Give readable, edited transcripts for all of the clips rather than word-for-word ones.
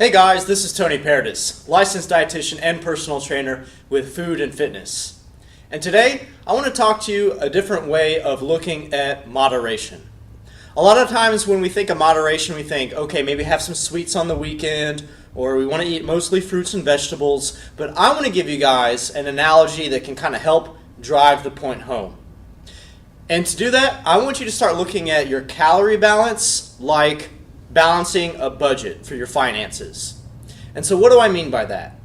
Hey guys, this is Tony Paradis, licensed dietitian and personal trainer with food and fitness. And today, I want to talk to you a different way of looking at moderation. A lot of times when we think of moderation, we think, okay, maybe have some sweets on the weekend, or we want to eat mostly fruits and vegetables, but I want to give you guys an analogy that can kind of help drive the point home. And to do that, I want you to start looking at your calorie balance like balancing a budget for your finances. And so what do I mean by that?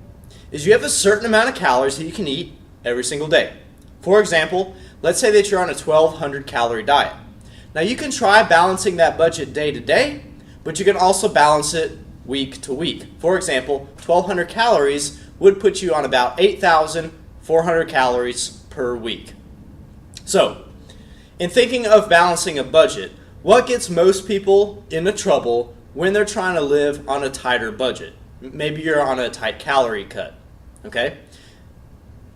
Is you have a certain amount of calories that you can eat every single day. For example, let's say that you're on a 1,200 calorie diet. Now you can try balancing that budget day to day, but you can also balance it week to week. For example, 1,200 calories would put you on about 8,400 calories per week. So, in thinking of balancing a budget, what gets most people into trouble when they're trying to live on a tighter budget? Maybe you're on a tight calorie cut, okay?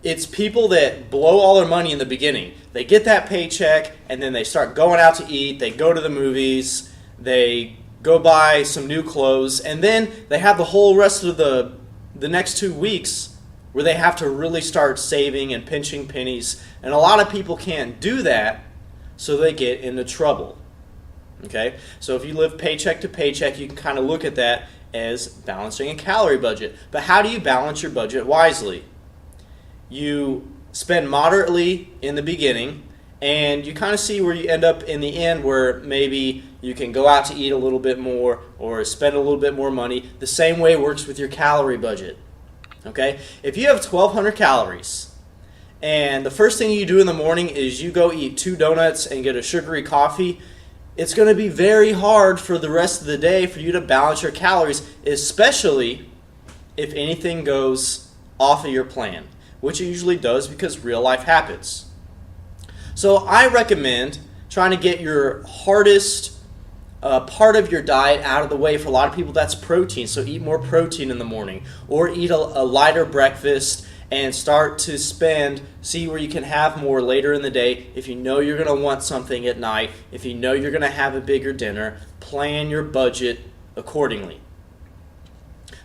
It's people that blow all their money in the beginning. They get that paycheck and then they start going out to eat, they go to the movies, they go buy some new clothes, and then they have the whole rest of the next 2 weeks where they have to really start saving and pinching pennies. And a lot of people can't do that, so they get into trouble. Okay, so if you live paycheck to paycheck, you can kind of look at that as balancing a calorie budget. But how do you balance your budget wisely? You spend moderately in the beginning, and you kind of see where you end up in the end, where maybe you can go out to eat a little bit more or spend a little bit more money. The same way works with your calorie budget. Okay, if you have 1,200 calories, and the first thing you do in the morning is you go eat 2 donuts and get a sugary coffee, it's going to be very hard for the rest of the day for you to balance your calories, especially if anything goes off of your plan, which it usually does because real life happens. So I recommend trying to get your hardest part of your diet out of the way. For a lot of people, that's protein, so eat more protein in the morning, or eat a lighter breakfast and start to see where you can have more later in the day. If you know you're going to want something at night, if you know you're going to have a bigger dinner, plan your budget accordingly.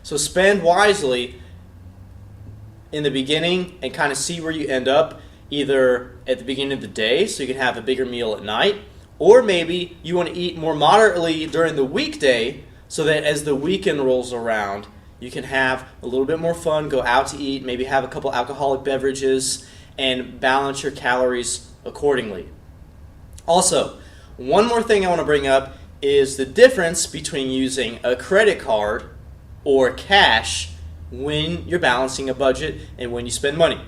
So spend wisely in the beginning and kind of see where you end up, either at the beginning of the day so you can have a bigger meal at night, or maybe you want to eat more moderately during the weekday so that as the weekend rolls around, you can have a little bit more fun, go out to eat, maybe have a couple alcoholic beverages, and balance your calories accordingly. Also, one more thing I want to bring up is the difference between using a credit card or cash when you're balancing a budget and when you spend money.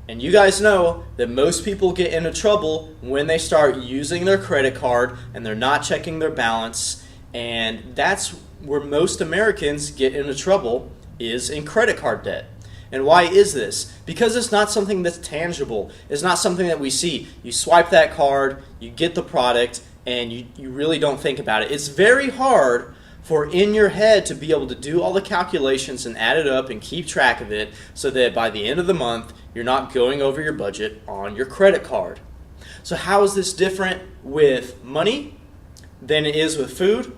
And you guys know that most people get into trouble when they start using their credit card and they're not checking their balance, and that's where most Americans get into trouble, is in credit card debt. And why is this? Because it's not something that's tangible. It's not something that we see. You swipe that card, you get the product, and you really don't think about it. It's very hard for in your head to be able to do all the calculations and add it up and keep track of it so that by the end of the month, you're not going over your budget on your credit card. So how is this different with money than it is with food?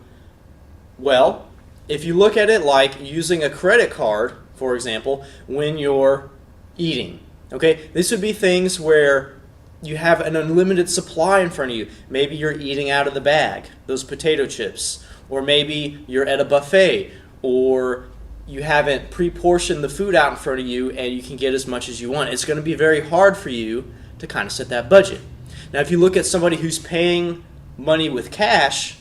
Well, if you look at it like using a credit card, for example, when you're eating, okay, this would be things where you have an unlimited supply in front of you. Maybe you're eating out of the bag, those potato chips, or maybe you're at a buffet, or you haven't pre-portioned the food out in front of you and you can get as much as you want. It's going to be very hard for you to kind of set that budget. Now, if you look at somebody who's paying money with cash,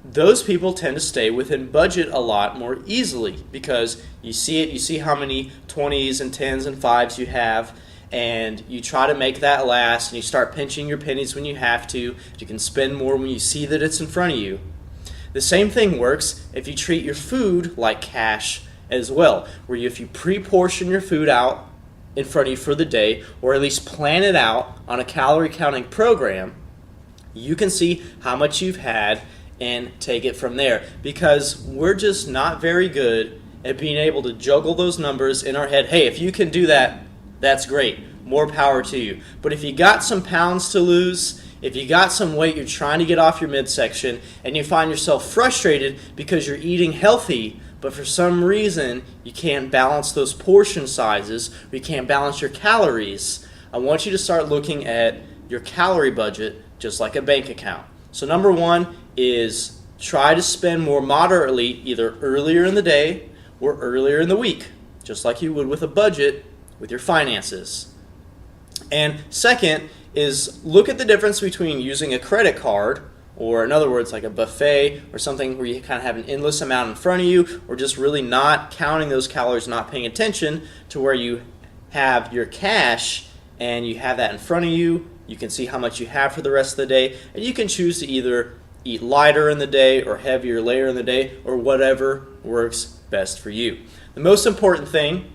those people tend to stay within budget a lot more easily because you see it, you see how many 20s and 10s and 5s you have, and you try to make that last, and you start pinching your pennies when you have to. You can spend more when you see that it's in front of you. The same thing works if you treat your food like cash as well, where if you pre-portion your food out in front of you for the day, or at least plan it out on a calorie counting program, you can see how much you've had and take it from there, because we're just not very good at being able to juggle those numbers in our head. Hey, if you can do that, that's great. More power to you. But if you got some pounds to lose, if you got some weight you're trying to get off your midsection, and you find yourself frustrated because you're eating healthy but for some reason you can't balance those portion sizes, or you can't balance your calories, I want you to start looking at your calorie budget just like a bank account. So number one is try to spend more moderately either earlier in the day or earlier in the week, just like you would with a budget with your finances. And second is look at the difference between using a credit card, or in other words like a buffet or something where you kind of have an endless amount in front of you, or just really not counting those calories, not paying attention, to where you have your cash and you have that in front of you. You can see how much you have for the rest of the day, and you can choose to either eat lighter in the day or heavier later in the day, or whatever works best for you. The most important thing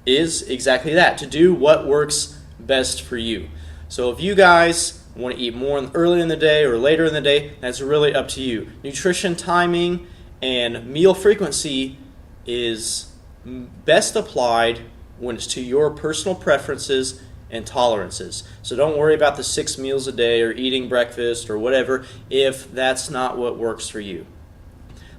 is exactly that, to do what works best for you. So if you guys want to eat more early in the day or later in the day, that's really up to you. Nutrition timing and meal frequency is best applied when it's to your personal preferences and tolerances. So don't worry about the 6 meals a day or eating breakfast or whatever if that's not what works for you.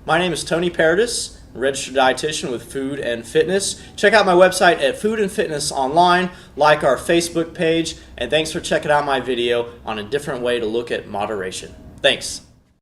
My name is Tony Paradis, registered dietitian with Food and Fitness. Check out my website at Food and Fitness Online, like our Facebook page, and thanks for checking out my video on a different way to look at moderation. Thanks.